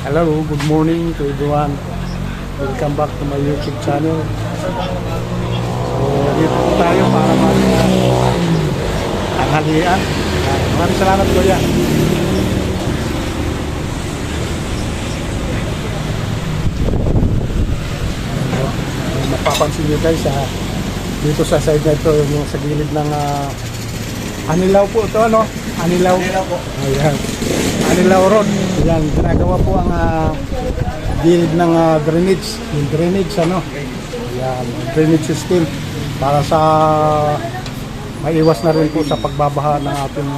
Hello, good morning to everyone. Welcome back to my YouTube channel. So, dito po tayo para mag-tanghalian. Maraming salamat po yan. Mapapansin nyo guys, dito sa side na ito, yung sa gilid ng Anilaw po ito, ano? Anilaw po. Ayan. Anilaw Road. Ayan, ginagawa po ang gilid ng drainage. Yung drainage, ano? Ayan, drainage system. Para sa maiwas na rin po sa pagbabaha ng ating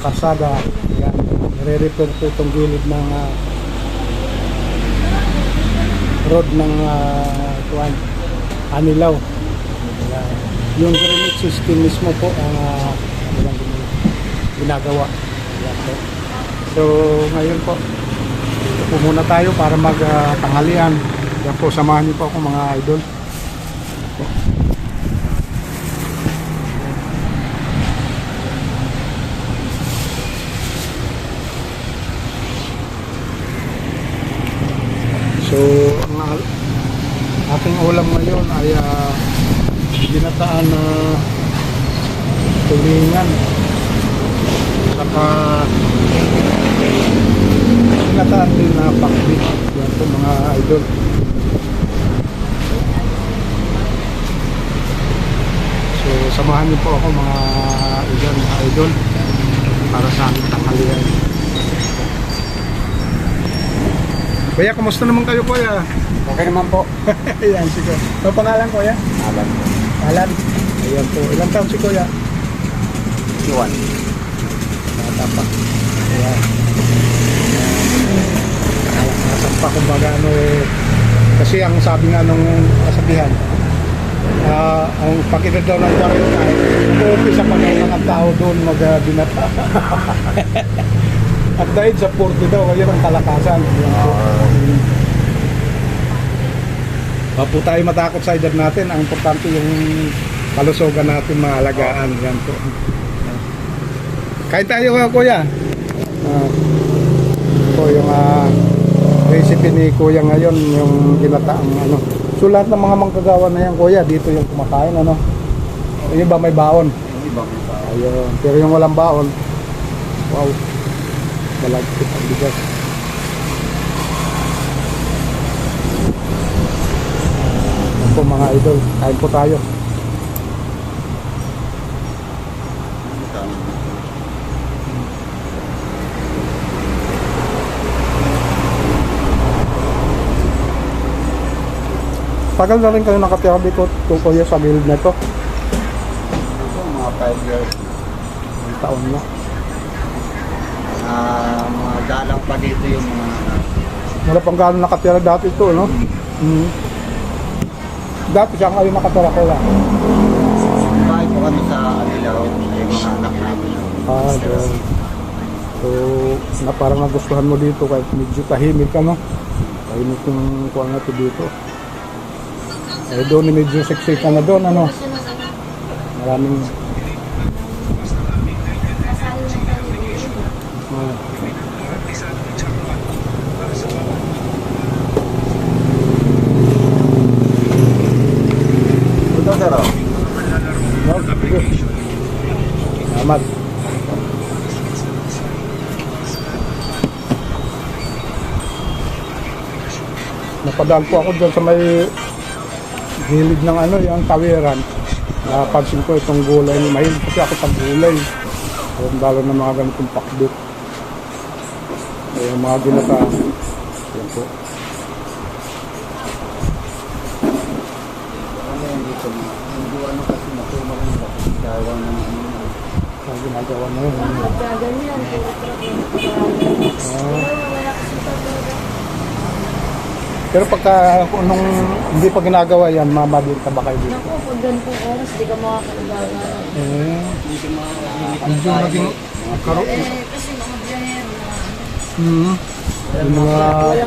kalsada. Ayan, nire-repair po itong gilid ng road ng Anilaw. Ayan. Yung drainage system mismo po ang ginagawa. Ayan po. So ngayon po, dito po muna tayo para magtanghalian. Yan po, samahan niyo po ako mga idol. So ang ating ulam ngayon ay ginataan na tulingan, saka ginataan din na pakbit. Yan po mga idol. So samahan niyo po ako mga idol para sa aming tanghalian. Kuya, kamusta naman kayo kuya? Okay naman po. Ayan si kuya. Ano pangalan kuya? Alan. Alan. Ayan po. Ilang taon si kuya? 51. Bata pa. Ayan. Nasampa kumbaga ano eh. Kasi ang sabi nga nung kasabihan, ang pag-ina daw ng 40, umpisa pa daw ng tao doon mag-binata. At dahil sa 40 daw, yun ang kalakasan. Ayan po. Huwag po tayo matakot sa edad natin. Ang importante yung kalusugan natin, maalagaan. Yan po. Kain tayo kuya. Ito yung recipe ni kuya ngayon, yung ginataang ano. So lahat ng mga manggagawa na yan kuya, dito yung kumakain ano. Yung iba may baon. Ayun. Pero yung walang baon, wow, malagkit ang bigas. Yan po mga idol, kain po tayo. Tagal na rin kayo nakatira dito kuya sa gilid na ito? Mga 5 years. Ang taon na. Mga dalang pa dito yung mga Wala pang gano'n nakatira dati ito, no? Dati siya kayo nakatira kuya. bahay po kami sa Anilaw, yung mga anak namin. Doon. So, parang nagustuhan mo dito kahit medyo tahimik ka, no? Tahimik yung kuha natin dito. Eh, doon medyo siksik ka na doon, ano? Maraming Ito sir, oh. no? Sige. Salamat. Napadaan po ako dyan sa may gilid ng ano, yung tawiran. Napansin ko itong gulay. Mahilig kasi ako sa gulay. Lalo ng mga ganitong pakbit. Yung mga ginata. Yan po. Ano yung dito? Hindi ano kasi matulog yung gawa ng Ang ginagawa na yun. Ganyan. Pero pagka nung hindi pa ginagawa yan, mamadil ka ba kayo dito? Naku, pag ganitong oras, di ka makakagawa. Medyo naging karo. Kasi mga biyahero na.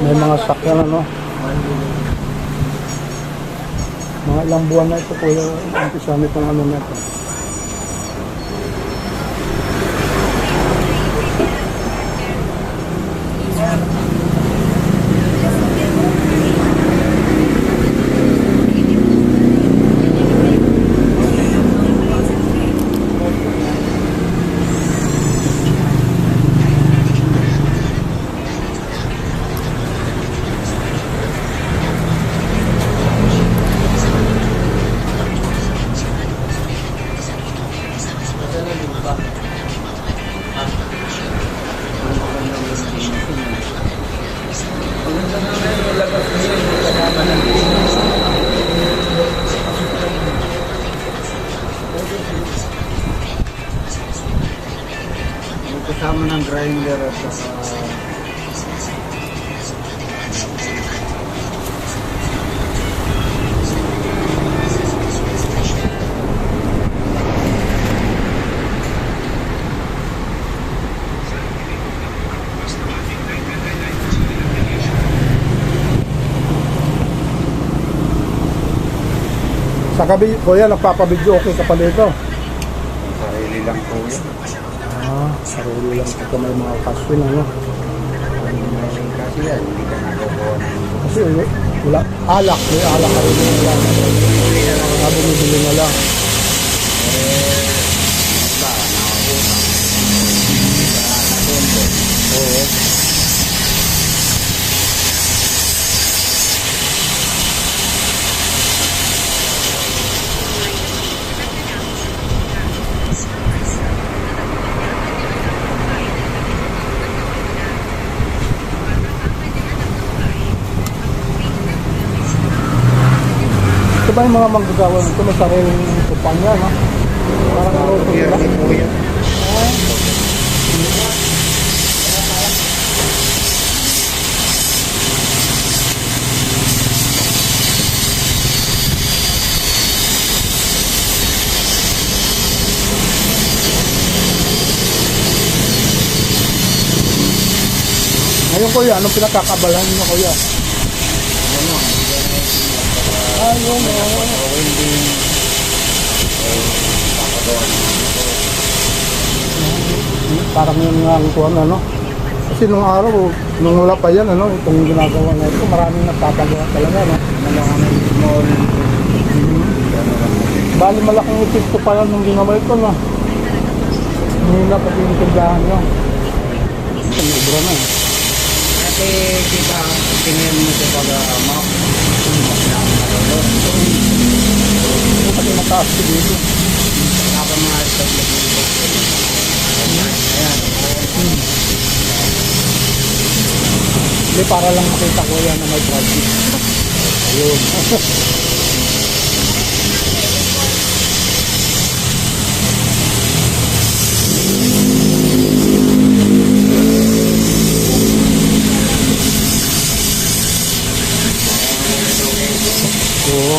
May mga sakyan ano. Mga ilang buwan na ito kuya, umpisa nitong ano na ito. Sa gabi, kuya, nagpapabidyo, okay ka pa dito? Sarili lang po yun. Sarili lang ito may mga kaswin, ano? Kasi yan, hindi ka nakukuha ng Kasi wala, alak, may alak ka rin nila. Bumibili na lang. iba, nakakuha. Oo. Ito ba yung mga manggagawa nito? May sariling kumpanya, no? Parang ano ito Here, nila? po yan. Ngayon kuya, anong pinagkakabalahan niyo kuya? Yung Welding, papagawa parang yung nga ang tuwan, ano? Kasi nung araw, nung wala pa yan, ano? Itong ginagawa na ito, maraming nagpapagawa talaga, no? ng small. Bali malaking epekto pa lang nung ginawa ito, no? Hindi na pati yung tindahan nyo. Sobra na, eh. Kasi kita, tingin mo sa pag-map. Kasi mataas ko dito. Kapag mga stop na dito. Ayan. Hindi, para lang makita ko yan na may project. Ayun. Oo.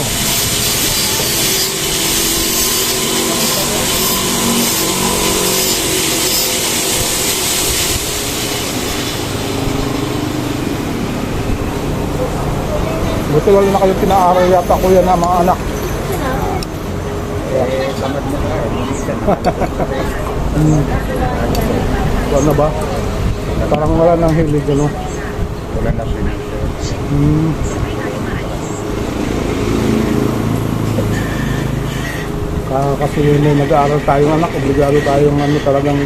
Buti wala na kayo pinaaral yata kuya na mga anak. Tamad mo na. Wala na ba? Parang wala nang hilig, ano? Wala na finisher. Kasi may nag-aaral tayong anak, obligado tayong ano talagang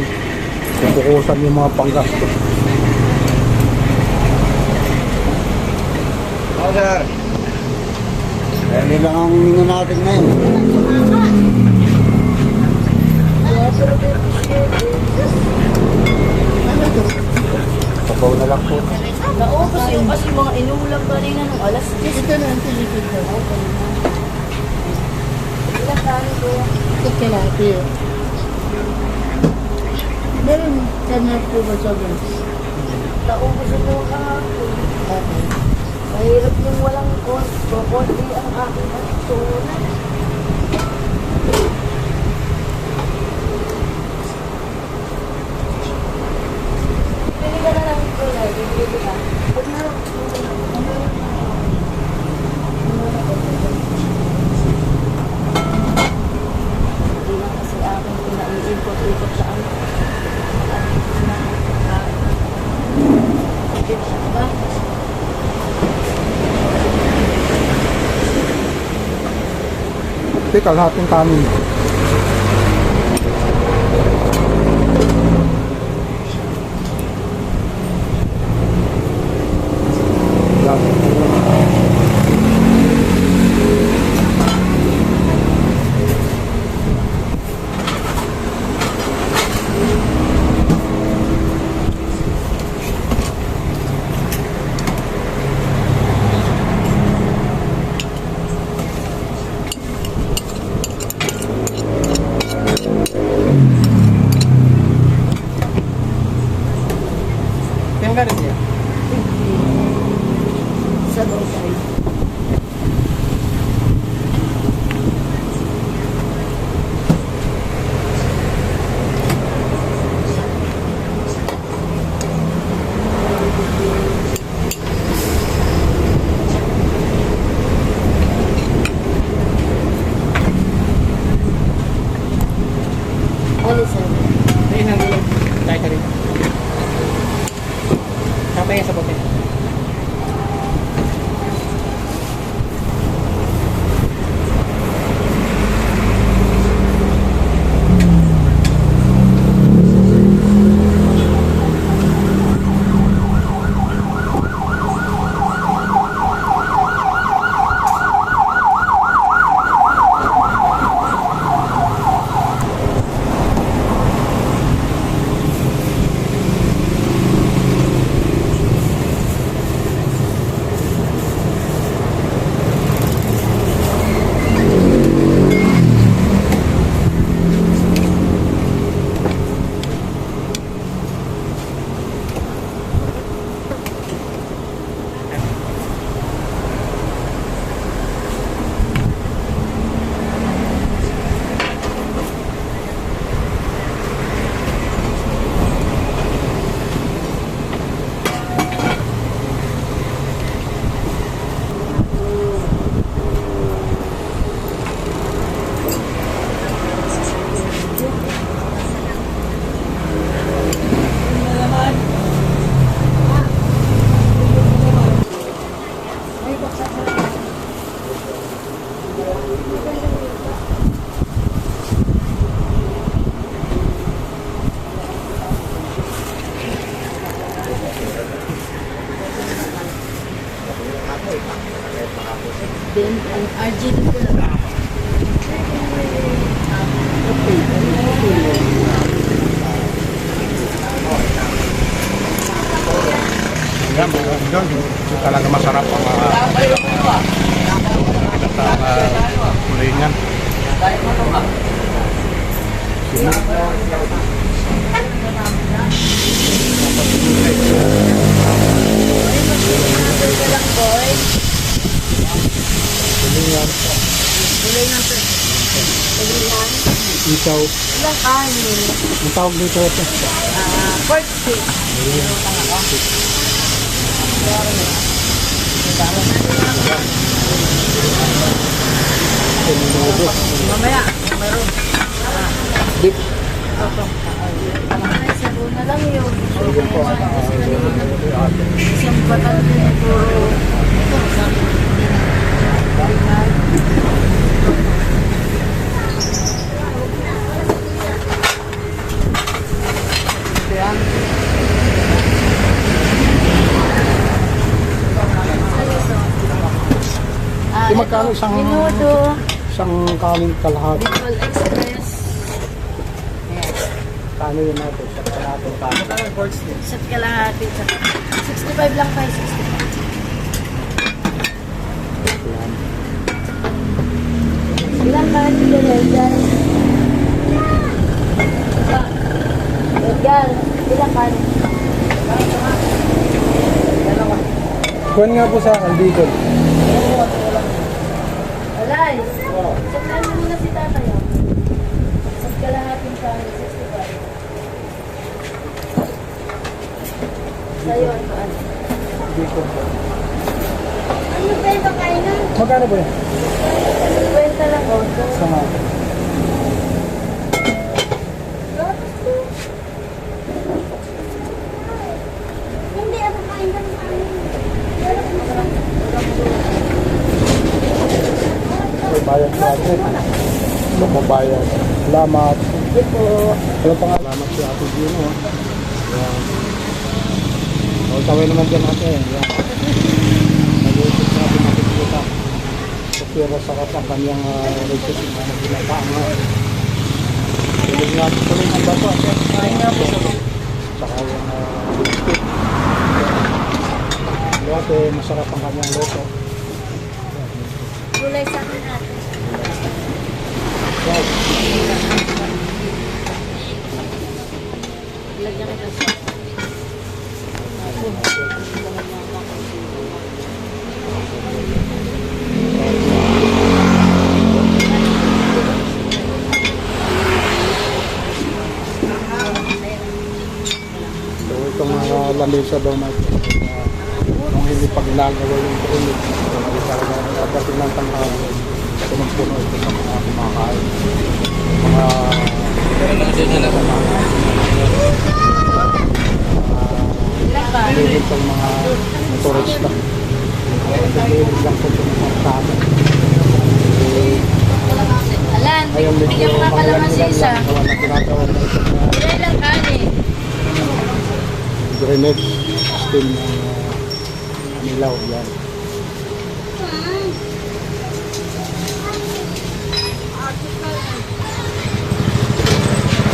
pupukusan yung mga panggastos. Oo, sir. Ano lang ang hininga natin ngayon? Sabaw na lang po. Naubos yung kasi mga inuulam kanina nung alas 10. Ito na ang tilipid na. Ilang kano ko? Ito tilapia. Meron ka na po ba sa gas? Naubos yung kahapon. Okay. Mahirap yung walang konti ang aking atutunan. Pili ka na lang ito na. Pili ka. Pag hindi lang kasi aking pinaiikot-ikot sa ano. Ba? Teka, lahat ng kanin. Yan. Saan galing niya? Sa Bosay. Ano sir? Ayun, nandun. Tayo ka rin. Kapay sa bote. Then, ang RG ko lang. Yan, yun. Talaga masarap ang kulingan. Isaw. Ilang kanin? Ang tawag dito ito. Pork steak. Mamaya, meron. Beef. Ay, sabo na lang yun. Isang batal din puro. Di magkano isang Minuto. kanin kalahati? Bicol Express. Kano yun natin? Sa kalahating kanin. Isa't kalahati. 65 lang tayo, 65. Ilang kanin yun, Edgar? Edgar, ilang kanin? Kuhan nga po sa akin dito. Alay! Saklan mo muna si tatay. Isa't kalahating kanin, 65. Sa'yo, ano? Dito. Ano ba ito kainan? Magkano po yun? 50 lang, oh. Sa nga. Hindi, ako kain ka ng May bayad natin. Lumabayad. Salamat. Hindi po. Wala pa nga. Salamat si Ate Gino. Yan. O, taway naman dyan natin. Yan. Nag-uusap natin makikita. Pero sa kapag kanyang recipe na ginagawa. Tuloy nga tuloy ang bato. Kain nga po. Saka yung biscuit. Dati masarap ang kanyang loto. Gulay sa akin natin. Wow. Lagyan kita sa... So itong lamesa daw natin, kung hindi pa ginagawa yung training, hindi talaga pagdating ng tanghali, punong-puno ito sa mga kumakain. Mga hindi itong mga motorista. Hindi lang po itong mga tao. Alan, Ngayon medyo bigyan mo nga pala ng manglan-nglan sisa. lang gawa na ginagawa na itong Bilay lang kanin. drainage system ng Anilaw. Yan.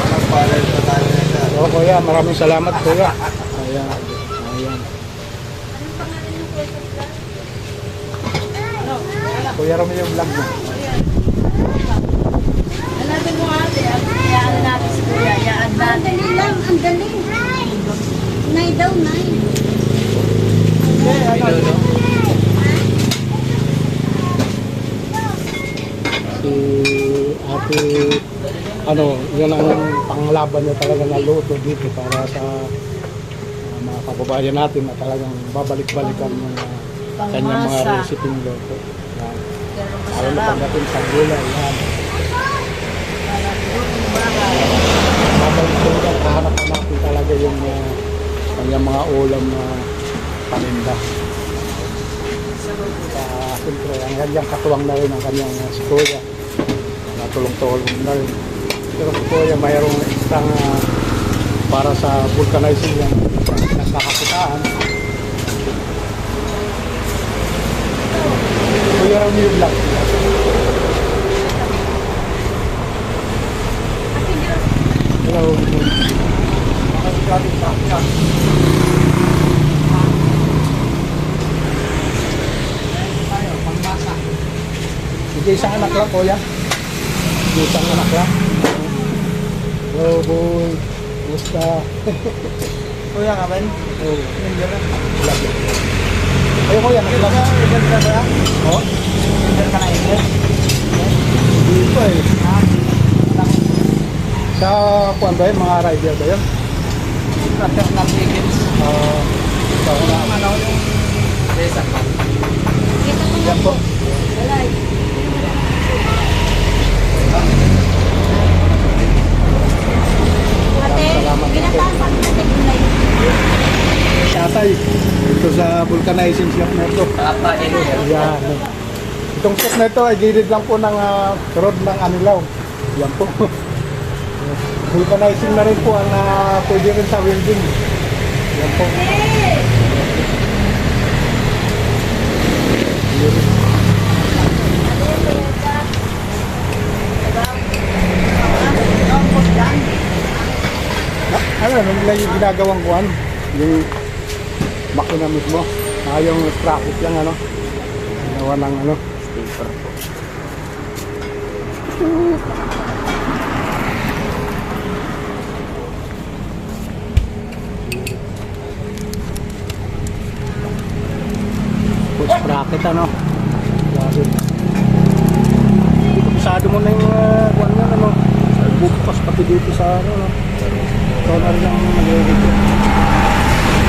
Nagpalay sa tayo nito. So kuya, maraming salamat kuya. Ayan. Ayan. Kuya Romeo vlog mo. Hanapin mo ate, yaan natin si Kuya, yaan natin. Dali lang, ang dali. Nay daw, nay. Si ate, yan ang panglaban niya talaga na luto dito para sa mga kababayan natin na talagang babalik-balikan ng kanyang mga Pangmasa. recipe luto. Yan. Pero Lalo na masarap. pagdating sa gulay. Yan. Bagay. Babalik-balikan, hahanapan natin talaga yung kanyang mga ulam na paninda. Siyempre, ang kanyang katuwang na rin ang kanyang si Kuya. Natulong-tulong na rin. Pero si Kuya, mayroong isang para sa vulcanizing yan, nagkakakitaan. Kuya raw niyo vlog. Hello. Sige, isang anak lang, Kuya. Sige, isang anak lang. Hello, boy. Kumusta? Kuya nga ba? Oh, vlog. Ayo, Kuya, nakilala ka? Oh? Hindi pa eh. Sa kuwan ba yun? Mga rider ba yun? Sa una. Yan po. Walay. Ate, Salamat po. pinatasan natin yung nay. Tatay, ito sa vulcanizing shop na ito. Yan. Itong shop na ito ay gilid lang po ng road ng Anilaw. Yan po. Vulcanizing na rin po ang pwede rin sa welding. Yan po. Ano nila yung ginagawang kuhan? Yung makina mismo. Yung traffic lang ano. Ginawa ng ano. Paper po. Push bracket ano. Grabe. Dito pasado mo na yung kuhan yan ano. Bukas pati dito sa ano. No? Ikaw na rin ang nag-review.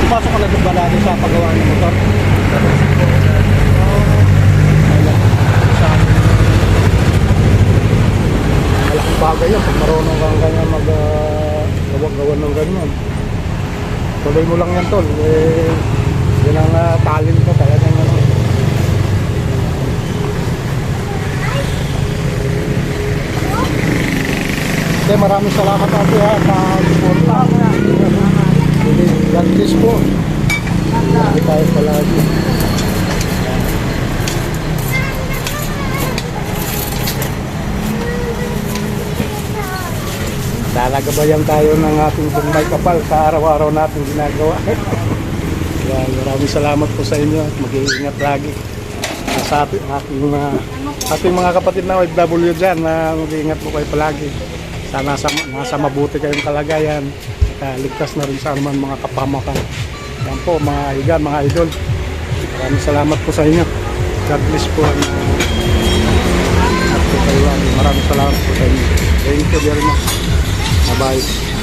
Ipasok ka na doon ba natin sa paggawa ng motor? Malaking bagay yun pag marunong kang ganyan mag-gawa ng ganyan. Tuloy mo lang yan tol. Yan ang talent ko talagang ano. Okay, maraming salamat ate ha sa support na. God bless po. Lagi tayo palagi. Lalagabayan tayo ng ating may kapal sa araw-araw natin ginagawa. Yan, maraming salamat po sa inyo at mag-iingat lagi. Sa ating mga kapatid na OFW dyan na mag-iingat po kayo palagi. Sana nasa mabuti kayong kalagayan. Ligtas na rin sa anuman mga kapamakan. Yan po mga igan, mga idol. Maraming salamat po sa inyo. God bless po. At po kayo. Maraming salamat po sa inyo. Thank you very much. Bye-bye.